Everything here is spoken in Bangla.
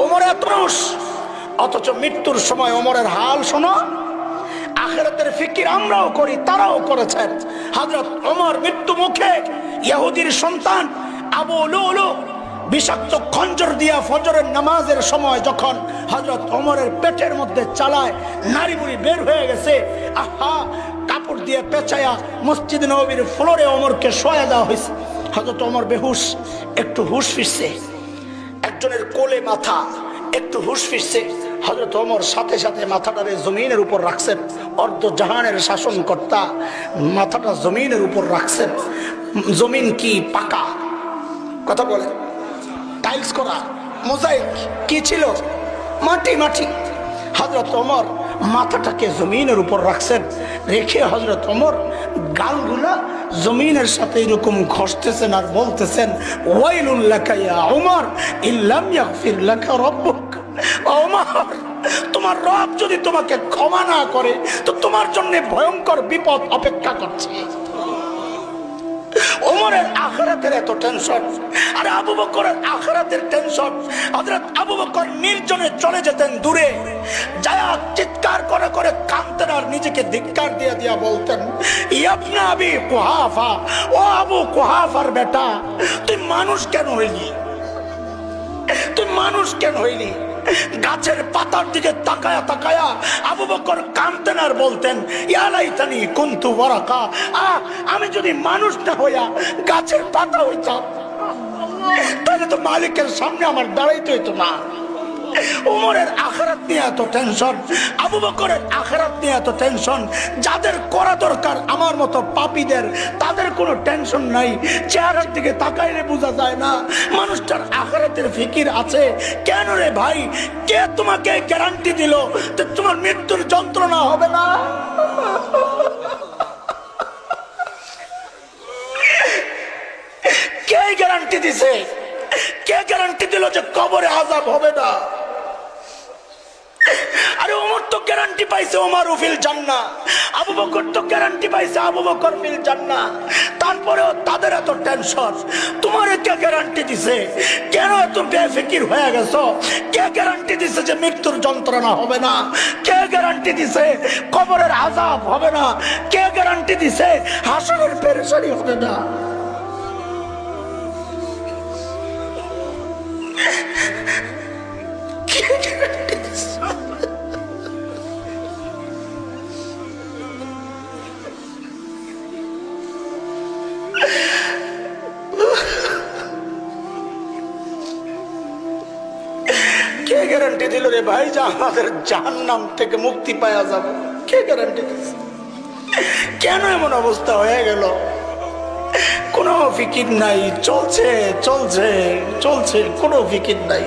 ওমর এত মানুষ, অথচ মৃত্যুর সময় ওমরের হাল শোনো। আখিরাতের ফিকির আমরাও করি, তারাও করেছেন। হযরত ওমর মৃত্যু মুখে ইহুদির সন্তান আবু লুলু বিষাক্ত খঞ্জর দিয়া ফজরের নামাজের সময় যখন হযরত ওমরের পেটের মধ্যে চালায়, নারী বুড়ি বের হয়ে গেছে, আহা, কাপড় দিয়ে পেঁচায়া মসজিদ নববীর ফ্লোরে ওমরকে শোয়া দেওয়া হয়েছে। হযরত ওমর বেহুশ, একটু হুশ ফিরছে, একজনের কোলে মাথা, একটু হুশ ফিরছে। হযরত ওমর সাথে সাথে মাথাটারে জমিনের উপর রাখছেন। অর্ধ জাহানের শাসনকর্তা মাথাটা জমিনের উপর রাখছেন। জমিন কি পাকা? কথা বলে, টাইলস করা, মোজাইক কি ছিল? মাটি মাটি। হযরত ওমর মাথাটাকে জমিনের উপর রাখছেন, রেখে হযরত ওমর গালগুলা জমিনের সাথে এরকম ঘষতেছেন আর বলতেছেন, ওয়াইলুল লাকা ইয়া ওমর ইল্লাম ইয়াগফির লাকা রাব্বুক। ওমর, তোমার রব যদি তোমাকে ক্ষমা না করে তো তোমার জন্য ভয়ঙ্কর বিপদ অপেক্ষা করছে। ওমরের আখিরাতের এত টেনশন, আর আবু বকরের আখিরাতের টেনশন। হযরত আবু বকর নির্জনে চলে যেতেন দূরে, যায়া চিৎকার করে করে কাঁদতেন আর নিজেকে ধিক্কার দিয়া দিয়া বলতেন, ইবনে আবি কুহাফা, ও আবু কুহাফার বেটা, তুই মানুষ কেন হইলি? তুই মানুষ কেন হইলি? গাছের পাতার দিকে তাকায়া তাকায়া আবু বকর কাঁদতেন আর বলতেন, ইয়া লাইতানি কুনতু ওয়ারাকা, আমি যদি মানুষ না হইয়া গাছের পাতা হইতাম তাহলে তো মালিকের সামনে আমার দাঁড়াইতে হইতো না। ওমরের আখিরাত নিয়ে এত টেনশন, আবু বকরের আখিরাত নিয়ে এত টেনশন। যাদের করা দরকার আমার মতো পাপীদের, তাদের কোনো টেনশন নাই। চেহারার দিকে তাকাইলে বোঝা যায় না মানুষটার আখিরাতের ফিকির আছে। কেন রে ভাই? কে তোমাকে গ্যারান্টি দিল যে তোমার মৃত্যুর যন্ত্রণা হবে না? কে গ্যারান্টি দিছে? কে গ্যারান্টি দিল যে কবরে আযাব হবে না? আরে ওমর তো গ্যারান্টি পাইছে ওমর ফিল জান্নাহ, আবু বকর তো গ্যারান্টি পাইছে আবু বকর ফিল জান্নাহ। তারপরেও তাদের এত টেনশন। তোমার কে গ্যারান্টি দিছে? কেন এত বেফিকির হয়ে গেছো? কে গ্যারান্টি দিছে যে মৃত্যুর যন্ত্রণা হবে না? কে গ্যারান্টি দিছে কবরের আযাব হবে না? কে গ্যারান্টি দিছে হাসরের পেরেশানি হবে না? কে গ্যারান্টি দিল রে ভাই যে আমাদের জাহান্নাম থেকে মুক্তি পাওয়া যাবে? কে গ্যারান্টি দিচ্ছে? কেন এমন অবস্থা হয়ে গেল? কোনো ফিকির নাই, চলছে চলছে চলছে, কোনো ফিকির নাই।